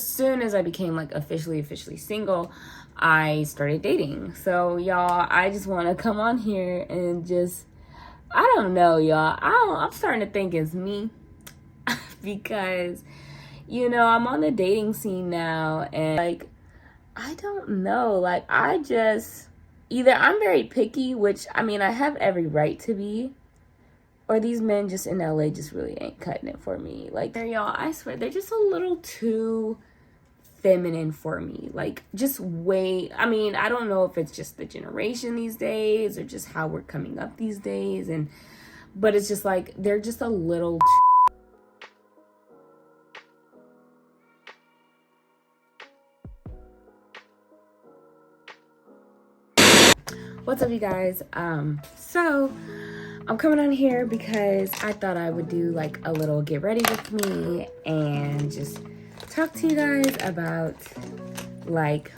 As soon as I became like officially single, I started dating. So y'all, I just want to come on here and just, I don't know, y'all. I'm starting to think it's me because, I'm on the dating scene now, and like, I don't know, like, either I'm very picky, which I mean, I have every right to be, or these men just in LA just really ain't cutting it for me. Like, y'all, I swear, they're just a little too feminine for me. Like, just way, I mean, I don't know if it's just the generation these days or just how we're coming up these days, but it's just like, they're just a little What's up, you guys? So I'm coming on here because I thought I would do like a little get ready with me and just talk to you guys about like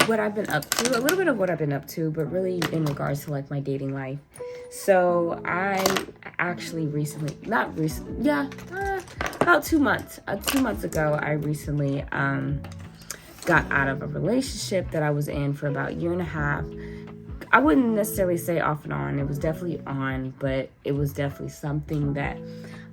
what I've been up to, a little bit of what I've been up to, but really in regards to like my dating life. So I actually about 2 months, 2 months ago, I recently got out of a relationship that I was in for about a year and a half. I wouldn't necessarily say off and on. It was definitely on, but it was definitely something that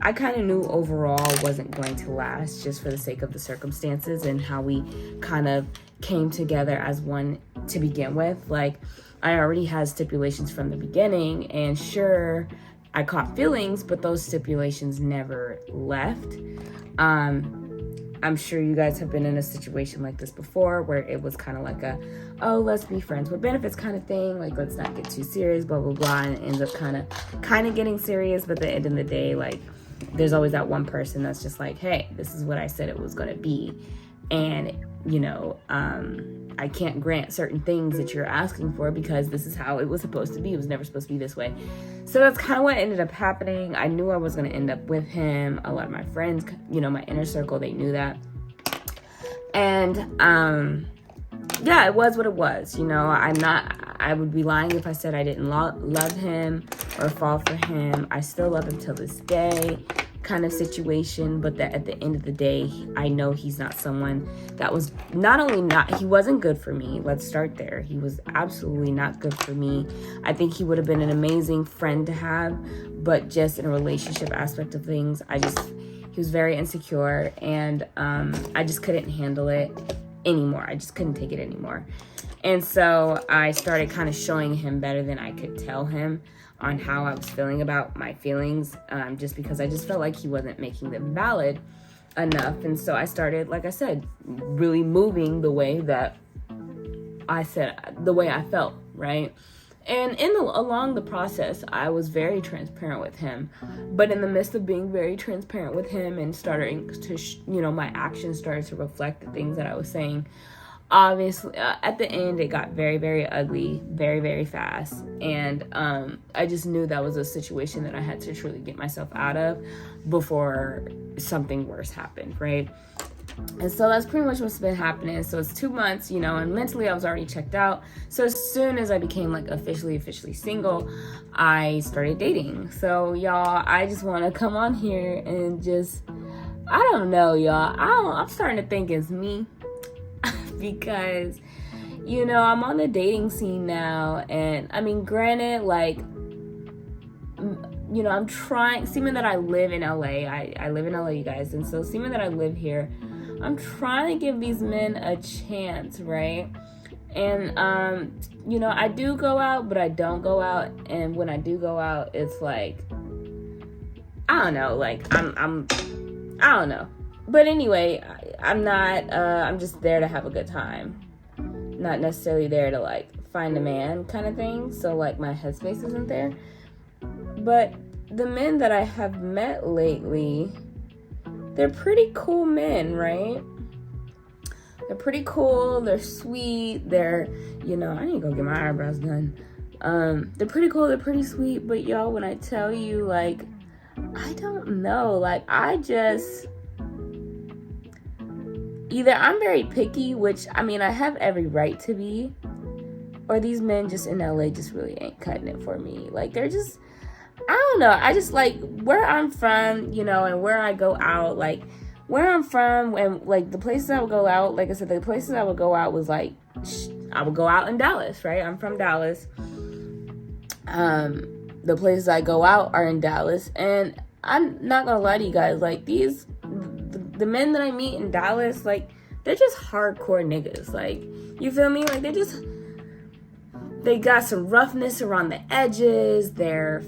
I kind of knew overall wasn't going to last, just for the sake of the circumstances and how we kind of came together as one to begin with. Like, I already had stipulations from the beginning, and sure, I caught feelings, but those stipulations never left. I'm sure you guys have been in a situation like this before, where it was kind of like let's be friends with benefits kind of thing. Like, let's not get too serious, blah, blah, blah. And it ends up kind of getting serious. But at the end of the day, like, there's always that one person that's just like, hey, this is what I said it was going to be. And, I can't grant certain things that you're asking for because this is how it was supposed to be. It was never supposed to be this way. So that's kind of what ended up happening. I knew I was going to end up with him. A lot of my friends, my inner circle, they knew that. And, it was what it was. I would be lying if I said I didn't love him or fall for him. I still love him till this day, kind of situation, but that at the end of the day, I know he's not someone that was he wasn't good for me. Let's start there. He was absolutely not good for me. I think he would have been an amazing friend to have, but just in a relationship aspect of things, he was very insecure, and I just couldn't handle it anymore. I just couldn't take it anymore. And so I started kind of showing him better than I could tell him on how I was feeling about my feelings, just because I just felt like he wasn't making them valid enough. And so I started, like I said, really moving the way that I felt, right? And along the process, I was very transparent with him. But in the midst of being very transparent with him and starting to, my actions started to reflect the things that I was saying, obviously, at the end, it got very, very ugly, very, very fast. And I just knew that was a situation that I had to truly get myself out of before something worse happened, right? And so that's pretty much what's been happening. So it's 2 months, and mentally I was already checked out. So as soon as I became like officially single, I started dating. So y'all, I just want to come on here and just, I don't know, y'all. I'm starting to think it's me because, I'm on the dating scene now. And I mean, granted, like, I'm trying, seeming that I live in LA. I live in LA, you guys. And so seeming that I live here, I'm trying to give these men a chance, right? And, I do go out, but I don't go out. And when I do go out, it's like, I don't know, like, I don't know. But anyway, I'm not, I'm just there to have a good time. Not necessarily there to, like, find a man kind of thing. So, like, my headspace isn't there. But the men that I have met lately, they're pretty cool men, right? They're pretty cool. They're sweet. They're, I need to go get my eyebrows done. They're pretty cool. They're pretty sweet. But y'all, when I tell you, like, I don't know. Like, either I'm very picky, which, I mean, I have every right to be, or these men just in LA just really ain't cutting it for me. Like, they're just, I don't know. I just, like, where I'm from, and where I go out, like, where I'm from, and like the places I would go out, like I said, the places I would go out was like, I would go out in Dallas, right? I'm from Dallas. The places I go out are in Dallas, and I'm not gonna lie to you guys, like the men that I meet in Dallas, like they're just hardcore niggas, like, you feel me? Like they got some roughness around the edges. They're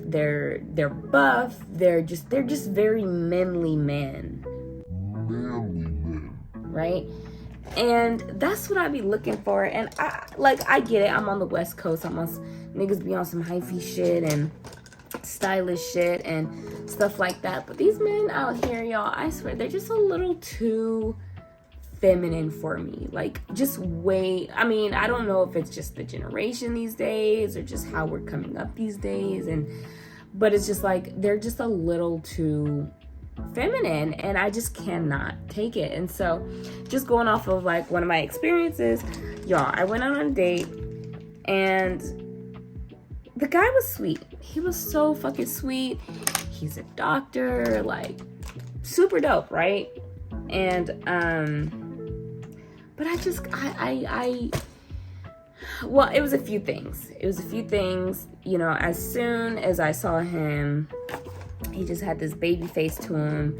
buff. They're just very manly men. Right? And that's what I be looking for. And I get it. I'm on the West Coast. Niggas be on some hyphy shit and stylish shit and stuff like that. But these men out here, y'all, I swear, they're just a little too feminine for me. Like, just way, I mean, I don't know if it's just the generation these days or just how we're coming up these days, but it's just like they're just a little too feminine, and I just cannot take it. And so, just going off of like one of my experiences, y'all, I went on a date, and the guy was sweet. He was so fucking sweet. He's a doctor, like super dope, right? And but well, it was a few things. You know, as soon as I saw him, he just had this baby face to him.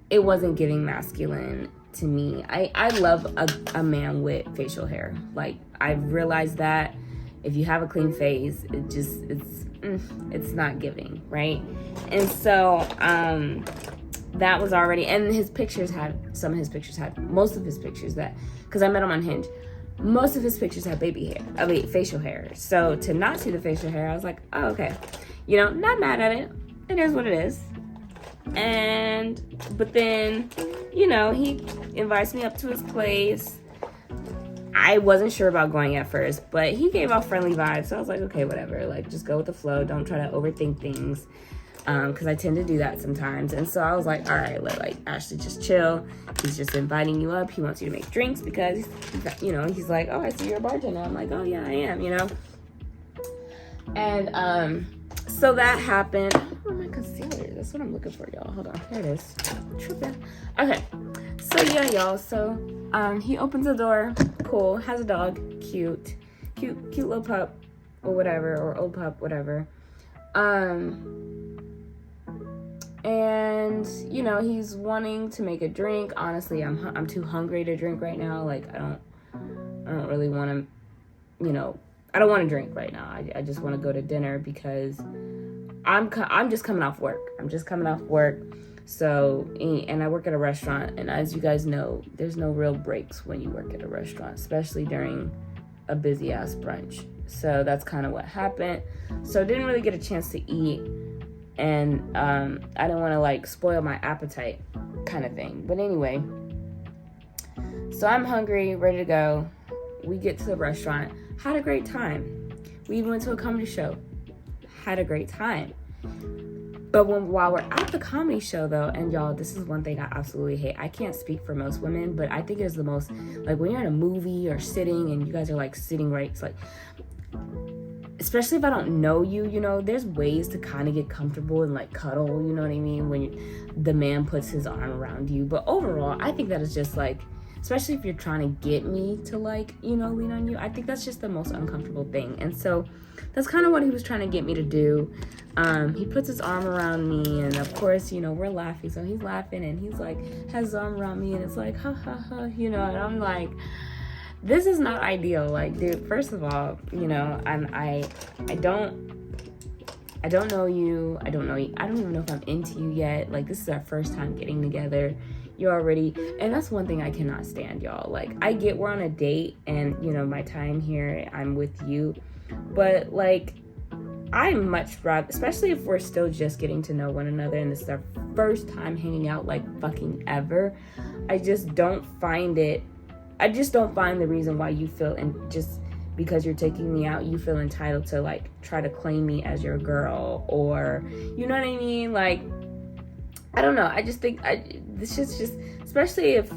It wasn't giving masculine to me. I love a man with facial hair. Like, I've realized that if you have a clean face, it's not giving, right? And so, that was already, and most of his pictures that, because I met him on Hinge, most of his pictures had facial hair. So to not see the facial hair, I was like, oh, okay. You know, not mad at it. It is what it is. But then, you know, he invites me up to his place. I wasn't sure about going at first, but he gave off friendly vibes. So I was like, okay, whatever. Like, just go with the flow. Don't try to overthink things. Because I tend to do that sometimes. And so I was like, all right, like, Ashley, just chill. He's just inviting you up. He wants you to make drinks because, you know, he's like, oh, I see you're a bartender. I'm like, oh, yeah, I am, you know. And so that happened. Where are my concealers? That's what I'm looking for, y'all. Hold on. Here it is. Tripping. Okay. So, yeah, y'all. So he opens the door. Cool. Has a dog. Cute little pup or whatever, or old pup, whatever. And, you know, he's wanting to make a drink. Honestly, I'm too hungry to drink right now. Like, I don't really want to, you know, I don't want to drink right now. I just want to go to dinner because I'm just coming off work. So, and I work at a restaurant, and as you guys know, there's no real breaks when you work at a restaurant, especially during a busy ass brunch. So that's kind of what happened. So I didn't really get a chance to eat. And I didn't want to like spoil my appetite kind of thing. But anyway, so I'm hungry, ready to go. We get to the restaurant, had a great time. We even went to a comedy show, had a great time. But while we're at the comedy show though, and y'all, this is one thing I absolutely hate. I can't speak for most women, but I think it's the most, like when you're in a movie or sitting and you guys are like sitting right, it's like, especially if I don't know you, you know, there's ways to kind of get comfortable and like cuddle, you know what I mean, when the man puts his arm around you. But overall, I think that is just like, especially if you're trying to get me to like, you know, lean on you, I think that's just the most uncomfortable thing. And so that's kind of what he was trying to get me to do. He puts his arm around me, and of course, you know, we're laughing. So he's laughing and he's like, has his arm around me, and it's like, ha ha ha, you know, and I'm like, this is not ideal. Like, dude, first of all, you know, I don't know you. I don't even know if I'm into you yet. Like, this is our first time getting together. You're already, and that's one thing I cannot stand, y'all. Like, I get we're on a date and, you know, my time here, I'm with you. But, like, I'm much rather, especially if we're still just getting to know one another and this is our first time hanging out, like, fucking ever. I just don't find the reason why you feel, and just because you're taking me out, you feel entitled to like try to claim me as your girl, or you know what I mean? Like, I don't know. I just think this is just, especially if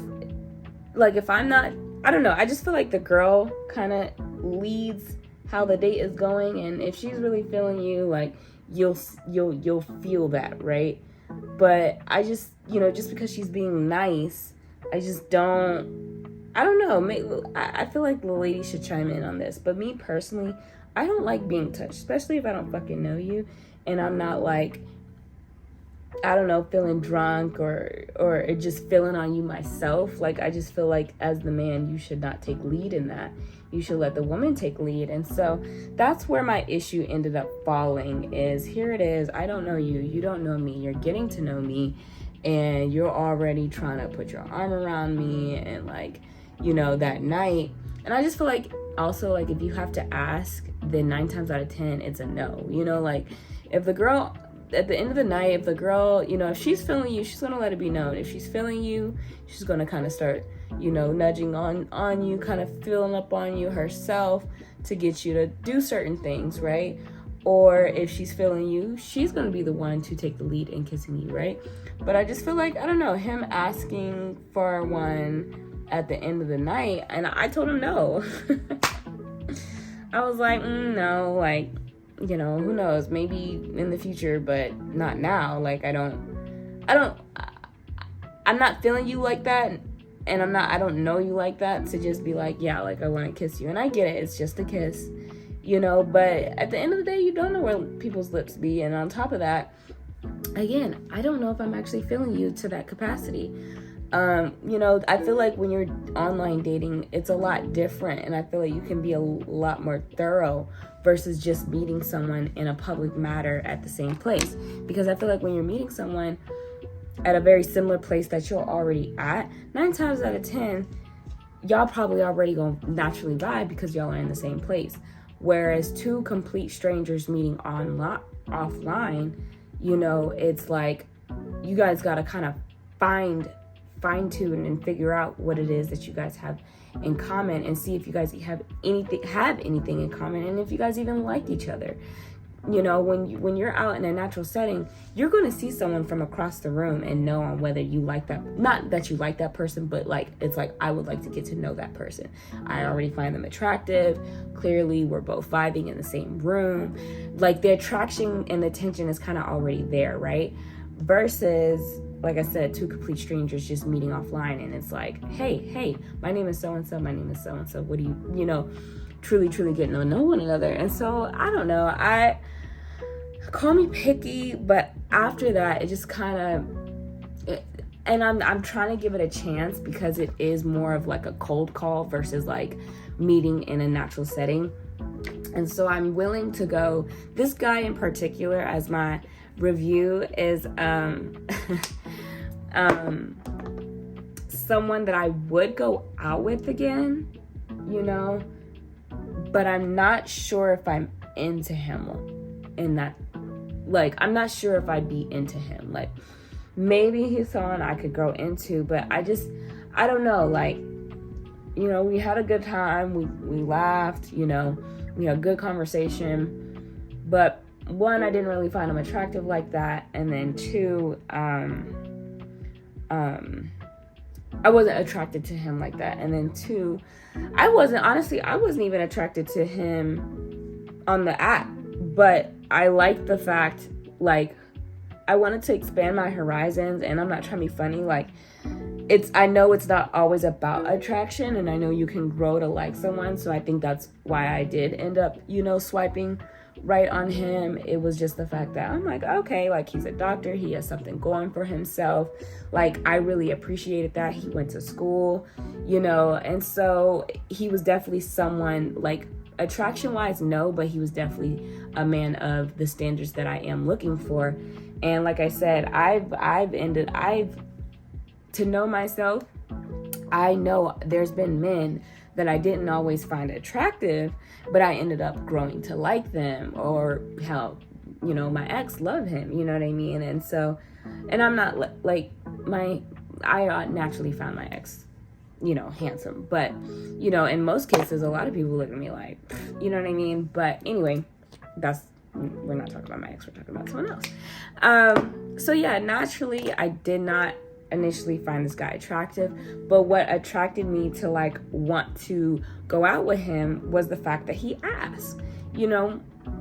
I'm not, I don't know. I just feel like the girl kind of leads how the date is going, and if she's really feeling you, like you'll feel that, right? But I just, just because she's being nice, I just I don't know. I feel like the lady should chime in on this. But me personally, I don't like being touched, especially if I don't fucking know you and I'm not like, I don't know, feeling drunk or just feeling on you myself. Like, I just feel like as the man, you should not take lead in that. You should let the woman take lead. And so that's where my issue ended up falling is, here it is. I don't know you. You don't know me. You're getting to know me. And you're already trying to put your arm around me and like, that night. And I just feel like also like if you have to ask, then 9 times out of 10, it's a no. Like if the girl... At the end of the night, if the girl, if she's feeling you, she's going to let it be known. If she's feeling you, she's going to kind of start, nudging on you, kind of feeling up on you herself to get you to do certain things, right? Or if she's feeling you, she's going to be the one to take the lead in kissing you, right? But I just feel like, I don't know, him asking for one at the end of the night, and I told him no. I was like, no, like, who knows, maybe in the future, but not now. Like, I'm not feeling you like that, and I don't know you like that to just be like, yeah, like, I want to kiss you. And I get it, it's just a kiss, but at the end of the day, you don't know where people's lips be. And on top of that, again, I don't know if I'm actually feeling you to that capacity. I feel like when you're online dating, it's a lot different, and I feel like you can be a lot more thorough versus just meeting someone in a public matter at the same place. Because I feel like when you're meeting someone at a very similar place that you're already at, 9 times out of 10, y'all probably already gonna naturally vibe because y'all are in the same place. Whereas 2 complete strangers meeting offline, it's like you guys gotta kind of fine-tune and figure out what it is that you guys have in common and see if you guys have anything in common, and if you guys even like each other. When you're out in a natural setting, you're going to see someone from across the room and know on whether you like that, not that you like that person, but like, it's like, I would like to get to know that person. I already find them attractive. Clearly we're both vibing in the same room. Like, the attraction and the tension is kind of already there, right? Versus, like I said, 2 complete strangers just meeting offline, and it's like, hey, my name is so-and-so, my name is so-and-so. What do you, truly getting to know one another. And so, I don't know, call me picky, but after that, it just kind of, and I'm trying to give it a chance because it is more of like a cold call versus like meeting in a natural setting. And so I'm willing to go, this guy in particular, as my review, is someone that I would go out with again, but I'm not sure if I'm into him in that, like, I'm not sure if I'd be into him. Like, maybe he's someone I could grow into, but I don't know, like, we had a good time, we laughed, we had a good conversation, but 1, I didn't really find him attractive like that, and then 2, I wasn't attracted to him like that, and then 2, I wasn't even attracted to him on the app, but I like the fact, like, I wanted to expand my horizons, and I'm not trying to be funny, like, I know it's not always about attraction, and I know you can grow to like someone, so I think that's why I did end up, swiping right on him. It was just the fact that I'm like, okay, like, he's a doctor, he has something going for himself, like, I really appreciated that. He went to school, and so he was definitely someone, like, attraction wise, no, but he was definitely a man of the standards that I am looking for. And like I said, to know myself, I know there's been men that I didn't always find attractive, but I ended up growing to like them, or how, my ex loved him, you know what I mean? And so, and I'm not like, I naturally found my ex, handsome, but, in most cases, a lot of people look at me like, you know what I mean? But anyway, we're not talking about my ex, we're talking about someone else. So yeah, naturally, I did not initially find this guy attractive, but what attracted me to like want to go out with him was the fact that he asked.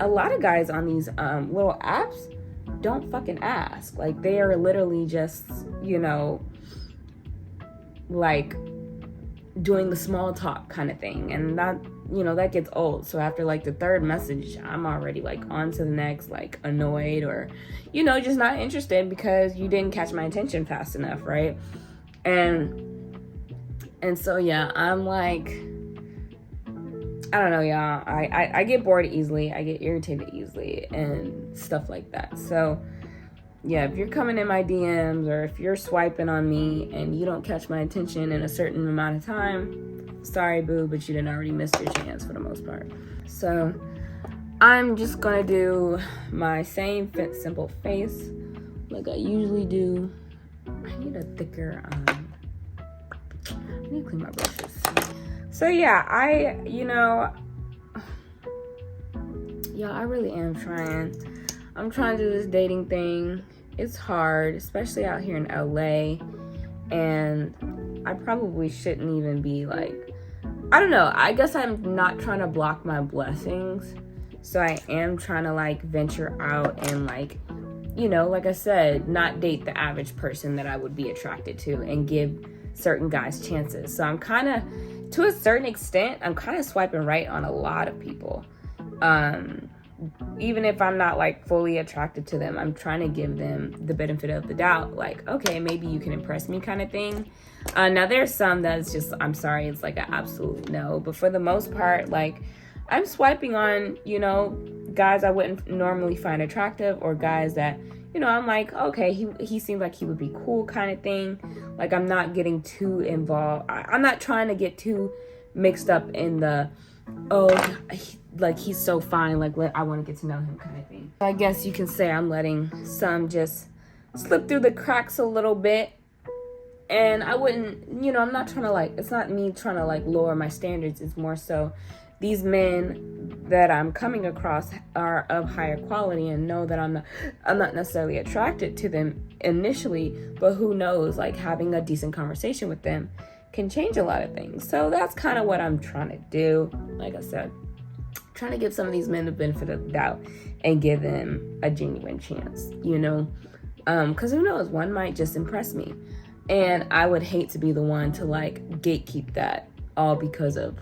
A lot of guys on these little apps, don't fucking ask. Like, they are literally just, you know, like doing the small talk kind of thing, and that, you know, that gets old. So after like the third message, I'm already like on to the next, like annoyed, or, you know, just not interested because you didn't catch my attention fast enough, right? And so yeah, I'm like, I don't know, y'all. I get bored easily, I get irritated easily, and stuff like that. So yeah, if you're coming in my DMs, or if you're swiping on me and you don't catch my attention in a certain amount of time, sorry, boo, but you didn't already miss your chance for the most part. So I'm just gonna do my same simple face like I usually do. I need a thicker, I need to clean my brushes. So yeah, I really am trying. I'm trying to do this dating thing. It's hard, especially out here in LA, and I probably shouldn't even be like, I don't know, I guess I'm not trying to block my blessings, so I am trying to like venture out and like, you know, like I said, not date the average person that I would be attracted to, and give certain guys chances. So I'm kind of, to a certain extent, I'm kind of swiping right on a lot of people. Even if I'm not like fully attracted to them, I'm trying to give them the benefit of the doubt. Like, okay, maybe you can impress me kind of thing. Now there's some that's just, I'm sorry, it's like an absolute no. But for the most part, like, I'm swiping on, you know, guys I wouldn't normally find attractive, or guys that, you know, I'm like, okay, he seems like he would be cool kind of thing. Like, I'm not getting too involved. I'm not trying to get too mixed up in the, oh, like he's so fine, like I want to get to know him kind of thing. I guess you can say I'm letting some just slip through the cracks a little bit. And I wouldn't, you know, I'm not trying to like, it's not me trying to like lower my standards. It's more so these men that I'm coming across are of higher quality, and know that I'm not necessarily attracted to them initially, but who knows, like having a decent conversation with them can change a lot of things. So that's kind of what I'm trying to do. Like I said, trying to give some of these men the benefit of the doubt and give them a genuine chance, you know, because who knows, one might just impress me, and I would hate to be the one to like gatekeep that all because of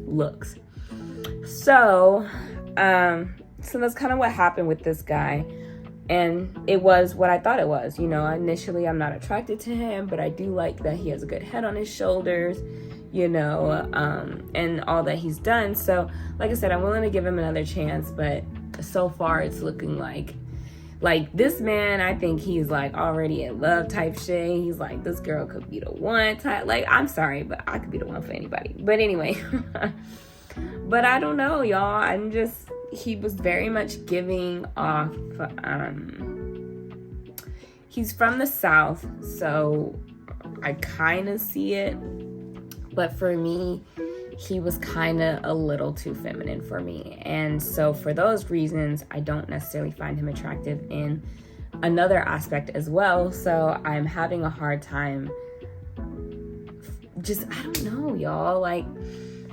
looks. So that's kind of what happened with this guy, and it was what I thought it was. You know, initially I'm not attracted to him, but I do like that he has a good head on his shoulders, you know, and all that he's done. So like I said, I'm willing to give him another chance, but so far it's looking like this man, I think he's like already in love type shit. He's like, this girl could be the one type. Like, I'm sorry, but I could be the one for anybody. But anyway, but I don't know, y'all. He was very much giving off, he's from the South, so I kind of see it. But for me, he was kind of a little too feminine for me. And so for those reasons, I don't necessarily find him attractive in another aspect as well. So I'm having a hard time. Just, I don't know, y'all. Like,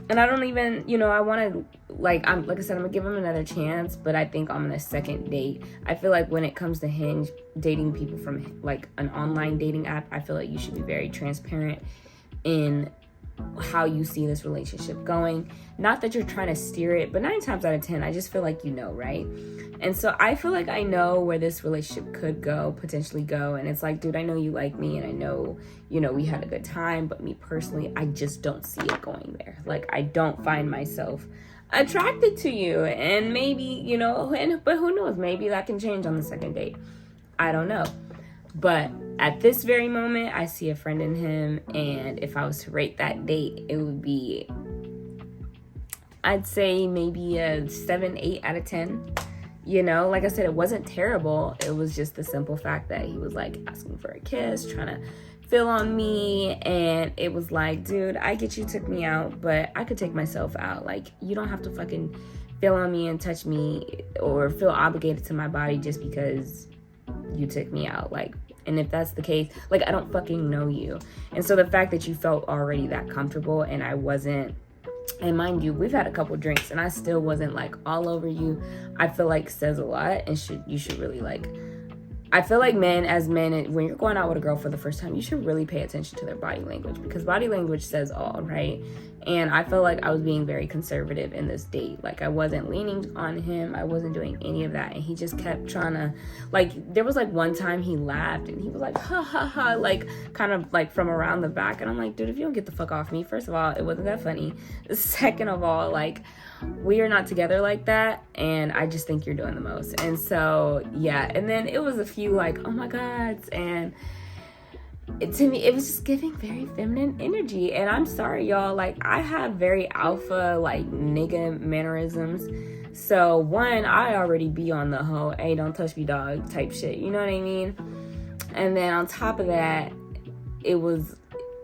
and I don't even, you know, I want to, like I said, I'm gonna give him another chance, but I think on a second date, I feel like when it comes to Hinge, dating people from like an online dating app, I feel like you should be very transparent in how you see this relationship going. Not that you're trying to steer it, but 9 times out of 10, I just feel like you know, right? And so I feel like I know where this relationship could go, potentially go. And it's like, dude, I know you like me, and I know, you know, we had a good time, but me personally, I just don't see it going there. Like, I don't find myself attracted to you. And maybe, you know, but who knows, maybe that can change on the second date. I don't know. But at this very moment, I see a friend in him, and if I was to rate that date, it would be, I'd say maybe a 7-8 out of 10. You know, like I said, it wasn't terrible. It was just the simple fact that he was like asking for a kiss, trying to feel on me, and it was like, dude, I get you took me out, but I could take myself out. Like, you don't have to fucking feel on me and touch me or feel obligated to my body just because you took me out. Like, and if that's the case, like, I don't fucking know you. And so the fact that you felt already that comfortable and I wasn't, and mind you, we've had a couple drinks and I still wasn't like all over you, I feel like says a lot, and you should really like I feel like as men, when you're going out with a girl for the first time, you should really pay attention to their body language, because body language says all, right? And I feel like I was being very conservative in this date. Like, I wasn't leaning on him. I wasn't doing any of that. And he just kept trying to, like, there was like one time he laughed and he was like, ha ha ha, like kind of like from around the back. And I'm like, dude, if you don't get the fuck off me, first of all, it wasn't that funny. Second of all, like, we are not together like that, and I just think you're doing the most. And so, yeah, and then it was a few like, oh my God, and to me, it was just giving very feminine energy. And I'm sorry, y'all, like, I have very alpha, like, nigga mannerisms. So, one, I already be on the whole, hey, don't touch me, dog, type shit, you know what I mean? And then on top of that, it was,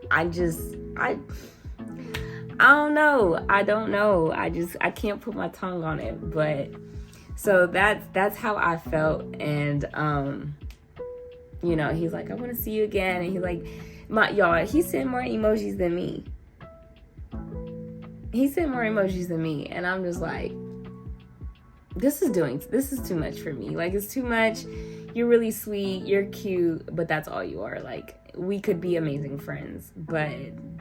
I don't know. I don't know. I can't put my tongue on it. But so that's how I felt. And, you know, he's like, I want to see you again. And he's like, he sent more emojis than me. And I'm just like, this is too much for me. Like, it's too much. You're really sweet. You're cute. But that's all you are. Like, we could be amazing friends, but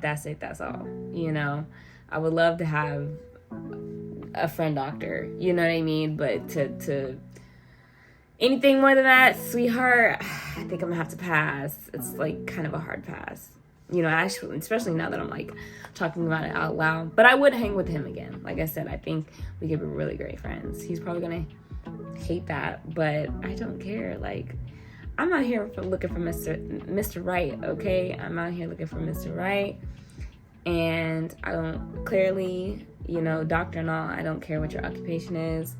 that's it. That's all, you know. I would love to have a friend doctor, you know what I mean? But to anything more than that, sweetheart, I think I'm gonna have to pass. It's like kind of a hard pass, you know, actually, especially now that I'm like talking about it out loud. But I would hang with him again. Like I said, I think we could be really great friends. He's probably gonna hate that, but I don't care. Like, I'm out here looking for Mr. Right, okay? I'm out here looking for Mr. Right. And I don't, clearly, you know, doctor and all, I don't care what your occupation is,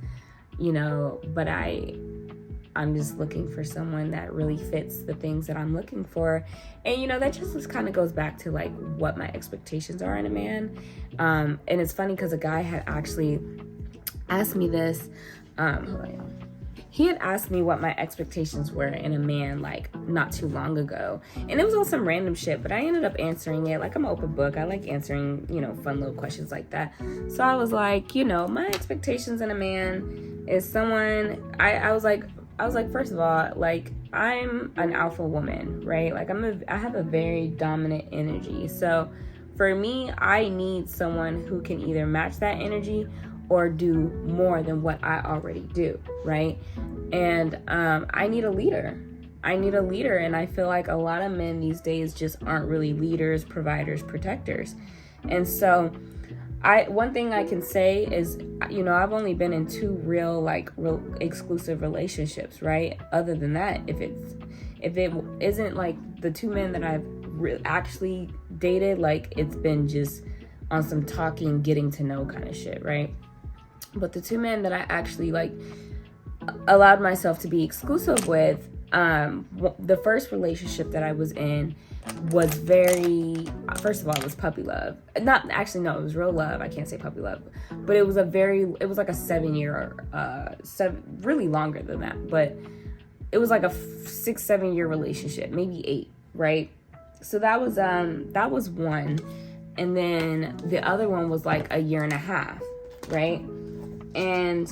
you know, but I'm just looking for someone that really fits the things that I'm looking for. And, you know, that just kind of goes back to, like, what my expectations are in a man. And it's funny because a guy had actually asked me this, he had asked me what my expectations were in a man, like, not too long ago. And it was on some random shit, but I ended up answering it. Like, I'm an open book. I like answering, you know, fun little questions like that. So I was like, you know, my expectations in a man is someone, I was like, first of all, like, I'm an alpha woman, right? Like, I have a very dominant energy. So for me, I need someone who can either match that energy or do more than what I already do, right? And I need a leader. And I feel like a lot of men these days just aren't really leaders, providers, protectors. And so one thing I can say is, you know, I've only been in 2 real exclusive relationships, right? Other than that, if it isn't like the 2 men that I've actually dated, like, it's been just on some talking, getting to know kind of shit, right? But the 2 men that I actually, like, allowed myself to be exclusive with, the first relationship that I was in was first of all, it was puppy love. It was real love. I can't say puppy love. But it was like a 7-year, really longer than that. But it was like a 6-7 year relationship, maybe 8, right? So that was one. And then the other one was like a 1.5 years, right? And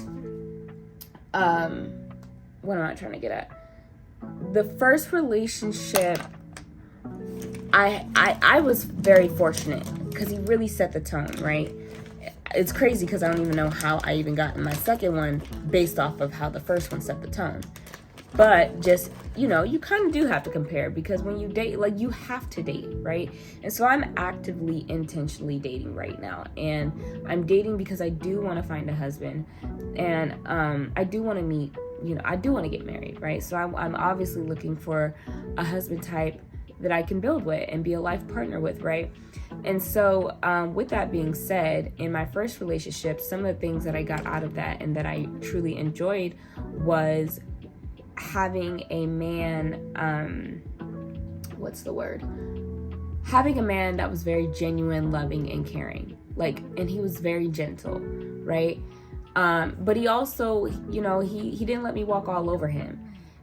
what am I trying to get at? The first relationship, I was very fortunate because he really set the tone, right? It's crazy because I don't even know how I even got in my second one based off of how the first one set the tone. But just, you know, you kind of do have to compare, because when you date, like, you have to date, right? And so I'm actively, intentionally dating right now. And I'm dating because I do want to find a husband. And I do want to meet, you know, I do want to get married, right? So I'm obviously looking for a husband type that I can build with and be a life partner with, right? And so with that being said, in my first relationship, some of the things that I got out of that and that I truly enjoyed was having a man, having a man that was very genuine, loving, and caring. Like, and he was very gentle, right? But he also, you know, he didn't let me walk all over him.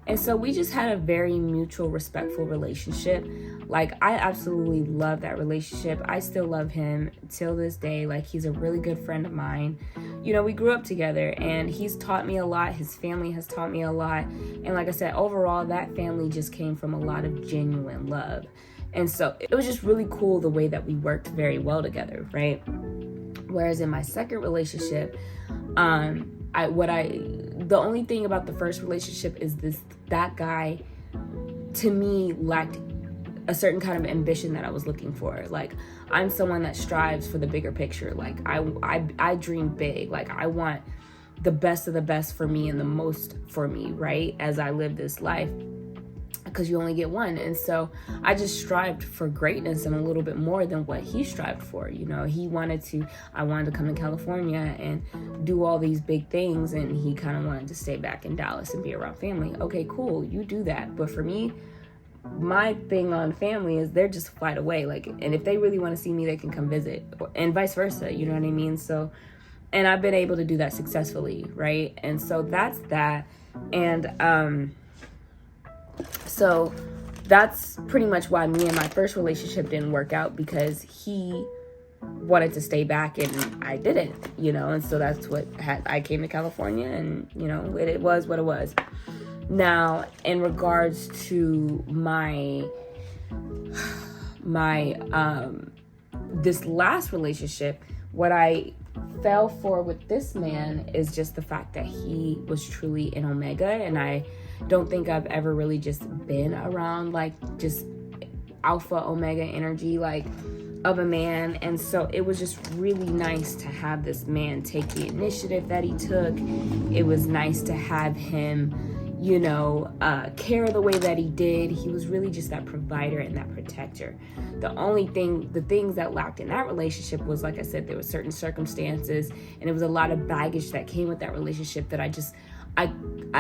And so we just had a very mutual, respectful relationship. Like, I absolutely love that relationship. I still love him till this day. Like, he's a really good friend of mine. You know, we grew up together, and he's taught me a lot. His family has taught me a lot. And like I said, overall, that family just came from a lot of genuine love. And so it was just really cool the way that we worked very well together, right? Whereas in my second relationship, the only thing about the first relationship is that guy, to me, lacked a certain kind of ambition that I was looking for. Like, I'm someone that strives for the bigger picture. Like, I dream big. Like, I want the best of the best for me and the most for me, right? As I live this life, because you only get one. And so I just strived for greatness and a little bit more than what he strived for. You know, I wanted to come to California and do all these big things, and he kind of wanted to stay back in Dallas and be around family. Okay, cool, you do that. But for me, my thing on family is they're just a flight away. Like, and if they really want to see me, they can come visit, and vice versa. You know what I mean? So, and I've been able to do that successfully, right? And so that's that. And so that's pretty much why me and my first relationship didn't work out, because he wanted to stay back and I didn't, you know. And so that's what I came to California, and, you know, it was what it was. Now, in regards to my this last relationship, what I fell for with this man is just the fact that he was truly an Omega, and I don't think I've ever really just been around like just alpha Omega energy like of a man. And so it was just really nice to have this man take the initiative that he took. It was nice to have him, you know, care the way that he did. He was really just that provider and that protector. The things that lacked in that relationship was, like I said, there were certain circumstances, and it was a lot of baggage that came with that relationship that I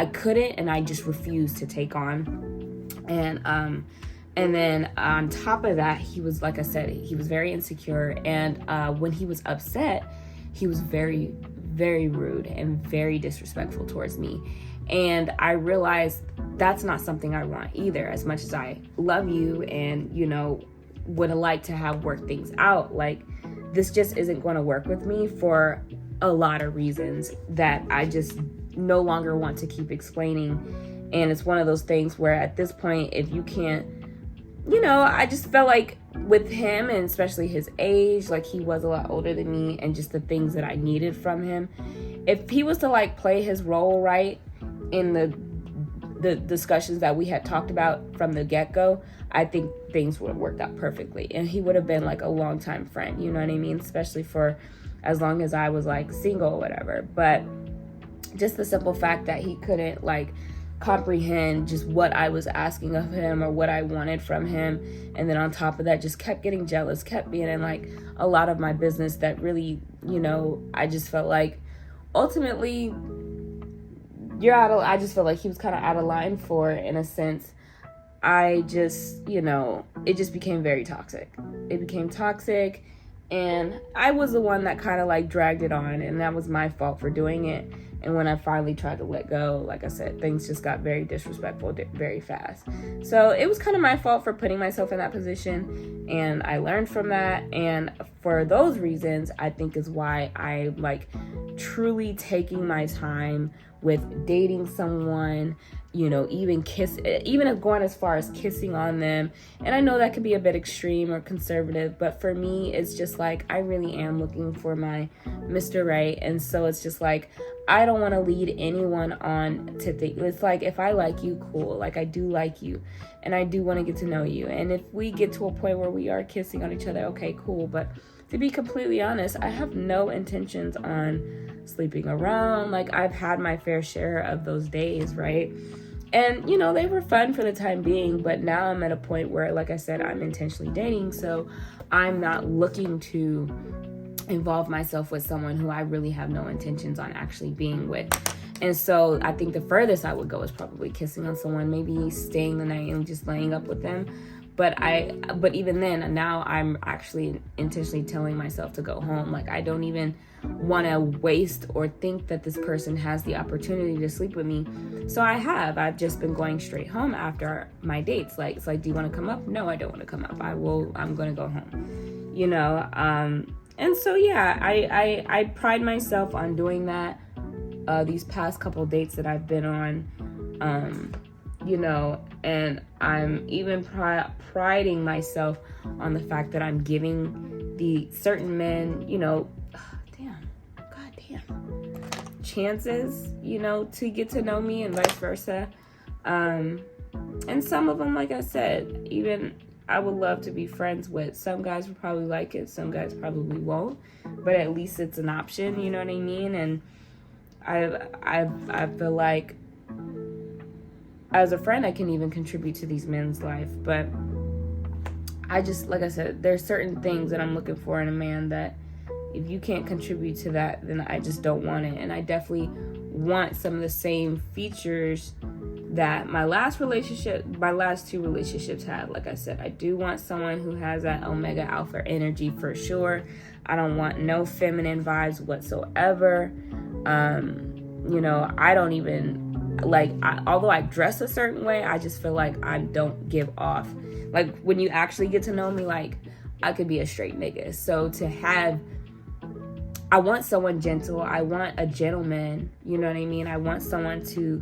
couldn't, and I just refused to take on. And then on top of that, he was, like I said, he was very insecure. And when he was upset, he was very, very rude and very disrespectful towards me. And I realized that's not something I want either. As much as I love you and, you know, would like to have worked things out, like, this just isn't going to work with me for a lot of reasons that I just no longer want to keep explaining. And it's one of those things where at this point, if you can't, you know, I just felt like with him, and especially his age, like, he was a lot older than me, and just the things that I needed from him, if he was to like play his role right in the discussions that we had talked about from the get-go, I think things would have worked out perfectly, and he would have been like a longtime friend, you know what I mean, especially for as long as I was like single or whatever. But just the simple fact that he couldn't like comprehend just what I was asking of him or what I wanted from him, and then on top of that just kept getting jealous, kept being in like a lot of my business that really, you know, I just felt like ultimately I just felt like he was kind of out of line for, in a sense. I just, you know, it just became very toxic. It became toxic, and I was the one that kind of like dragged it on, and that was my fault for doing it. And when I finally tried to let go, like I said, things just got very disrespectful very fast. So it was kind of my fault for putting myself in that position, and I learned from that. And for those reasons, I think is why I like truly taking my time with dating someone, you know, even going as far as kissing on them. And I know that could be a bit extreme or conservative, but for me, it's just like, I really am looking for my Mr. Right. And so it's just like, I don't want to lead anyone on to think, it's like, if I like you, cool. Like, I do like you, and I do want to get to know you. And if we get to a point where we are kissing on each other, okay, cool. But to be completely honest, I have no intentions on sleeping around. Like, I've had my fair share of those days, right? And, you know, they were fun for the time being, but now I'm at a point where, like I said, I'm intentionally dating, so I'm not looking to involve myself with someone who I really have no intentions on actually being with. And so I think the furthest I would go is probably kissing on someone, maybe staying the night and just laying up with them. but even then, now I'm actually intentionally telling myself to go home. Like, I don't even want to waste or think that this person has the opportunity to sleep with me. So I've just been going straight home after my dates. Like, it's like, do you want to come up? No, I don't want to come up. I'm going to go home, you know? And so, yeah, I pride myself on doing that. These past couple dates that I've been on, you know, and I'm even priding myself on the fact that I'm giving the certain men, you know, chances, you know, to get to know me and vice versa. And some of them, like I said, even I would love to be friends with. Some guys will probably like it, some guys probably won't, but at least it's an option, you know what I mean? And I feel like as a friend, I can even contribute to these men's life. But I just, like I said, there's certain things that I'm looking for in a man that if you can't contribute to that, then I just don't want it. And I definitely want some of the same features that my last two relationships had. Like I said, I do want someone who has that omega alpha energy for sure. I don't want no feminine vibes whatsoever. You know, I don't even although I dress a certain way, I just feel like I don't give off. Like, when you actually get to know me, like, I could be a straight nigga. So I want someone gentle. I want a gentleman. You know what I mean? I want someone to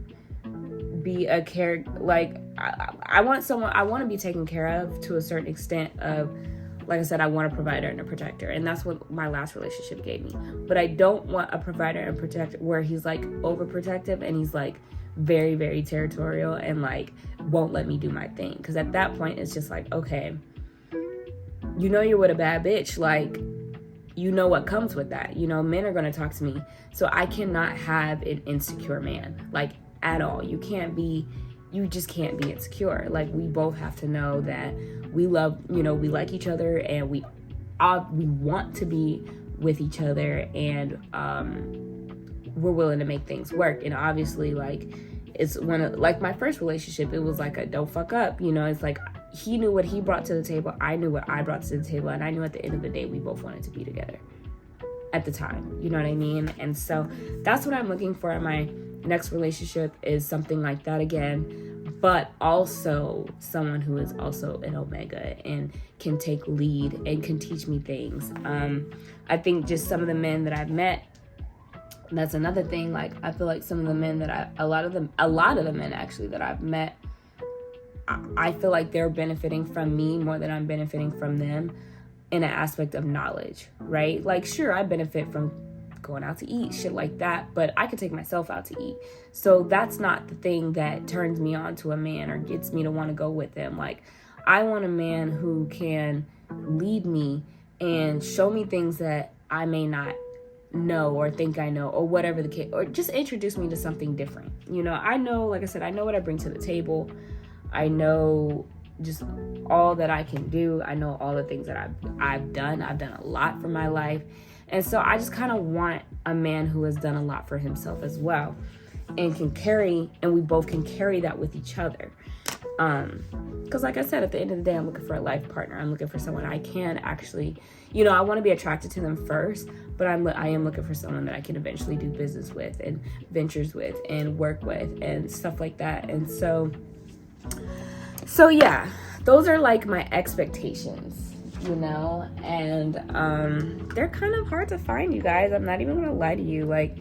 be a character. Like, I want to be taken care of to a certain extent of, like I said, I want a provider and a protector. And that's what my last relationship gave me. But I don't want a provider and protector where he's like overprotective and he's like very, very territorial and like won't let me do my thing. Because at that point, it's just like, okay, you know you're with a bad bitch. Like, you know what comes with that. You know, men are going to talk to me. So I cannot have an insecure man, like, at all. You just can't be insecure. Like, we both have to know that we love, you know, we like each other and we want to be with each other, and we're willing to make things work. And obviously, like, it's like my first relationship, it was like a don't fuck up, you know. It's like he knew what he brought to the table, I knew what I brought to the table, and I knew at the end of the day we both wanted to be together at the time, you know what I mean? And so that's what I'm looking for in my next relationship, is something like that again, but also someone who is also an omega and can take lead and can teach me things. I think just some of the men that I've met, that's another thing. Like, I feel like some of the men that a lot of the men actually that I've met, I feel like they're benefiting from me more than I'm benefiting from them in an aspect of knowledge, right? Like, sure, I benefit from going out to eat, shit like that, but I could take myself out to eat. So that's not the thing that turns me on to a man or gets me to want to go with him. Like, I want a man who can lead me and show me things that I may not know or think I know, or whatever the case, or just introduce me to something different. You know, I know, like I said, I know what I bring to the table. I know just all that I can do. I know all the things that I've done. I've done a lot for my life. And so I just kind of want a man who has done a lot for himself as well, and we both can carry that with each other. Because like I said, at the end of the day, I'm looking for a life partner. I'm looking for someone I can actually, you know, I want to be attracted to them first, but I am looking for someone that I can eventually do business with and ventures with and work with and stuff like that. And so yeah, those are like my expectations, you know, and they're kind of hard to find, you guys. I'm not even gonna lie to you. Like,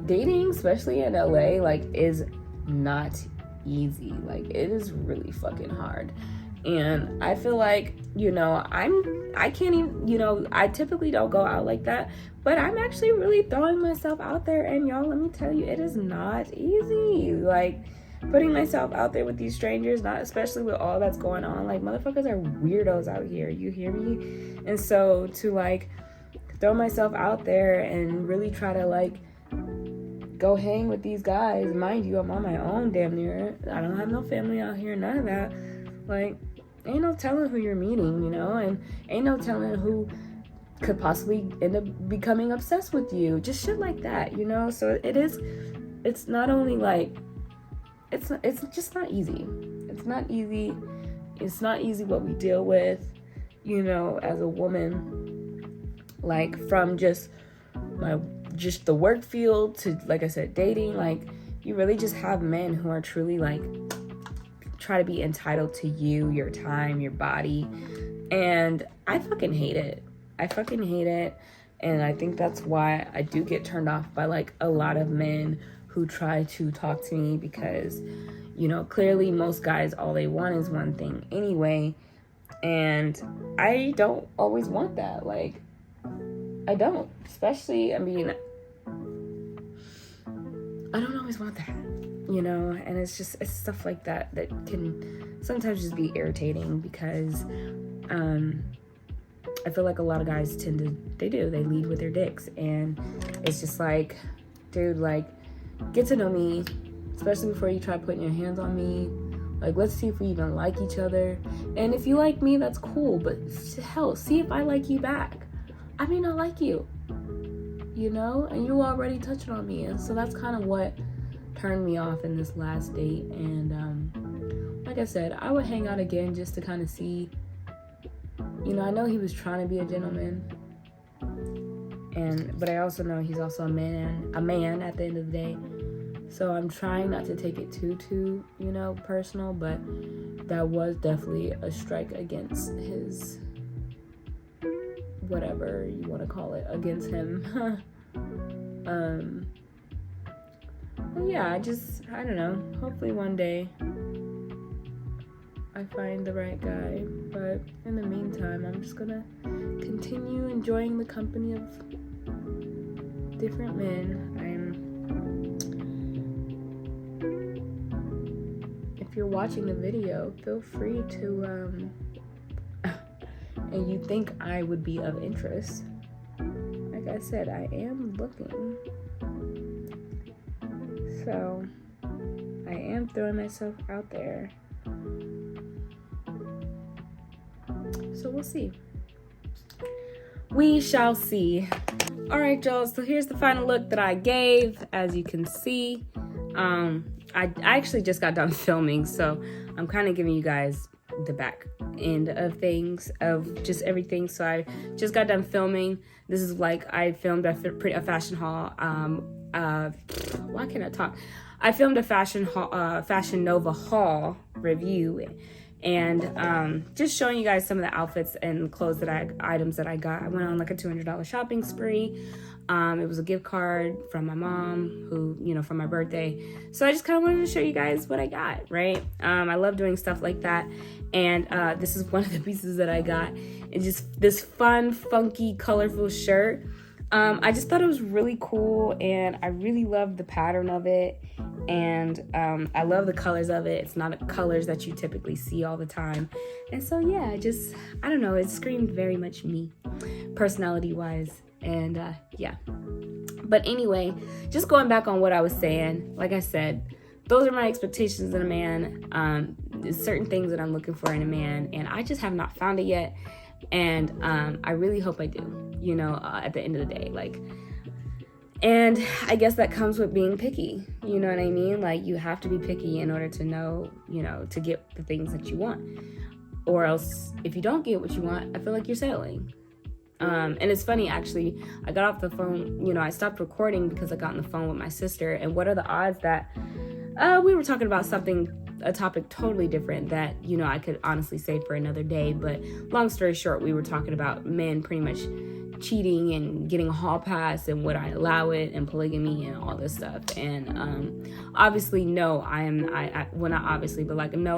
dating, especially in LA, like, is not easy. Like, it is really fucking hard. And I feel like, you know, I can't even, you know, I typically don't go out like that, but I'm actually really throwing myself out there. And y'all, let me tell you, it is not easy. Like, putting myself out there with these strangers, not especially with all that's going on. Like, motherfuckers are weirdos out here, you hear me? And so to like throw myself out there and really try to like go hang with these guys, mind you, I'm on my own damn near. I don't have no family out here, none of that. Like, ain't no telling who you're meeting, you know, and ain't no telling who could possibly end up becoming obsessed with you, just shit like that, you know. So it's not only like, it's just not easy. It's not easy, It's not easy what we deal with, you know, as a woman, like from just the work field to, like I said, dating. Like, you really just have men who are truly like try to be entitled to you, your time, your body. And I fucking hate it. And I think that's why I do get turned off by like a lot of men who try to talk to me, because, you know, clearly most guys, all they want is one thing anyway. And I don't always want that. Like, I don't. Especially, I mean, I don't always want that, you know? And it's stuff like that that can sometimes just be irritating, because I feel like a lot of guys they lead with their dicks. And it's just like, dude, like, get to know me, especially before you try putting your hands on me. Like, let's see if we even like each other. And if you like me, that's cool. But hell, see if I like you back. I mean, I like you, you know? And you already touched on me. And so that's kind of what turned me off in this last date. And like I said, I would hang out again just to kind of see. You know, I know he was trying to be a gentleman. But I also know he's also a man at the end of the day. So I'm trying not to take it too, you know, personal, but that was definitely a strike against his, whatever you want to call it, against him. But yeah, I don't know. Hopefully one day I find the right guy. But in the meantime, I'm just gonna continue enjoying the company of different men. If you're watching the video, feel free to, and you think I would be of interest, like I said, I am looking. So, I am throwing myself out there. So we'll see. We shall see. All right, y'all. So here's the final look that I gave. As you can see, I actually just got done filming, so I'm kind of giving you guys the back end of things, of just everything. So I just got done filming. This is like, I filmed a fashion haul. Why can't I talk? I filmed a Fashion Nova haul review, and just showing you guys some of the outfits and clothes items that I got. I went on like a $200 shopping spree. It was a gift card from my mom, who, you know, for my birthday. So I just kind of wanted to show you guys what I got, right? I love doing stuff like that. And this is one of the pieces that I got. It's just this fun, funky, colorful shirt. I just thought it was really cool, and I really loved the pattern of it. And I love the colors of it. It's not colors that you typically see all the time. And so, yeah, I don't know, it screamed very much me, personality-wise. And yeah. But anyway, just going back on what I was saying, like I said, those are my expectations in a man. There's certain things that I'm looking for in a man, and I just have not found it yet. And I really hope I do, you know, at the end of the day. Like, and I guess that comes with being picky. You know what I mean? Like, you have to be picky in order to know, you know, to get the things that you want. Or else, if you don't get what you want, I feel like you're settling. And it's funny, actually, I got off the phone, you know, I stopped recording because I got on the phone with my sister. And what are the odds that we were talking about a topic totally different that, you know, I could honestly say for another day. But long story short, we were talking about men pretty much cheating and getting a hall pass, and would I allow it, and polygamy and all this stuff. And obviously, no, no,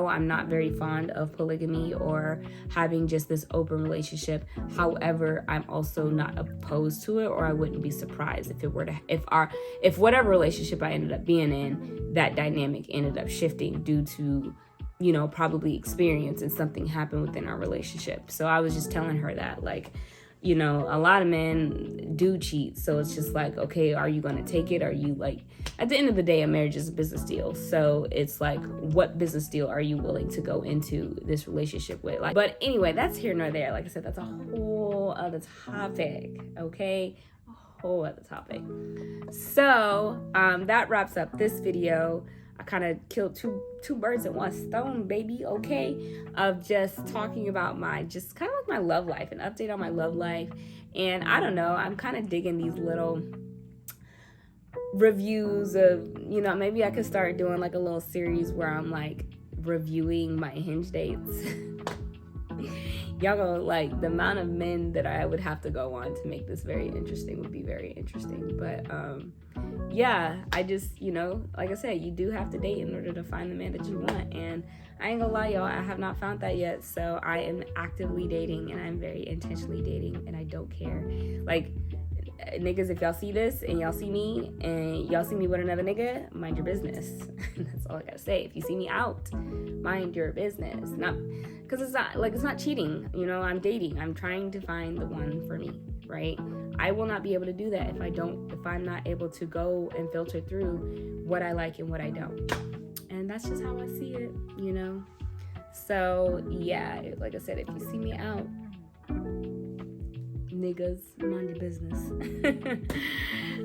I'm not very fond of polygamy or having just this open relationship. However, I'm also not opposed to it, or I wouldn't be surprised if whatever relationship I ended up being in, that dynamic ended up shifting due to, you know, probably experience, and something happened within our relationship. So I was just telling her that, like, you know, a lot of men do cheat. So it's just like, okay, are you going to take it? Are you, like, at the end of the day, a marriage is a business deal. So it's like, what business deal are you willing to go into this relationship with? Like, but anyway, that's here nor there. Like I said, that's a whole other topic, okay? A whole other topic. So that wraps up this video. I kind of killed two birds in one stone, baby, okay? Of just talking about just kind of like my love life, an update on my love life. And I don't know, I'm kind of digging these little reviews of, maybe I could start doing like a little series where I'm like reviewing my Hinge dates. Y'all go, like, the amount of men that I would have to go on to make this very interesting would be very interesting. But yeah, I just, like I said, you do have to date in order to find the man that you want. And I ain't gonna lie, y'all, I have not found that yet. So I am actively dating, and I'm very intentionally dating, and I don't care. Like, niggas, if y'all see this and y'all see me with another nigga, mind your business. That's all I gotta say. If you see me out, mind your business. Not because it's not cheating. I'm dating. I'm trying to find the one for me, right? I will not be able to do that if I'm not able to go and filter through what I like and what I don't. And that's just how I see it, So yeah, like I said, if you see me out, niggas, mind your business.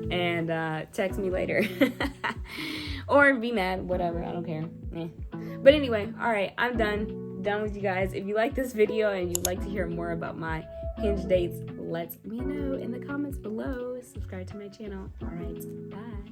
And text me later. Or be mad, whatever, I don't care. But anyway, all right, I'm done with you guys. If you like this video and you'd like to hear more about my Hinge dates, let me know in the comments below. Subscribe to my channel. All right, bye.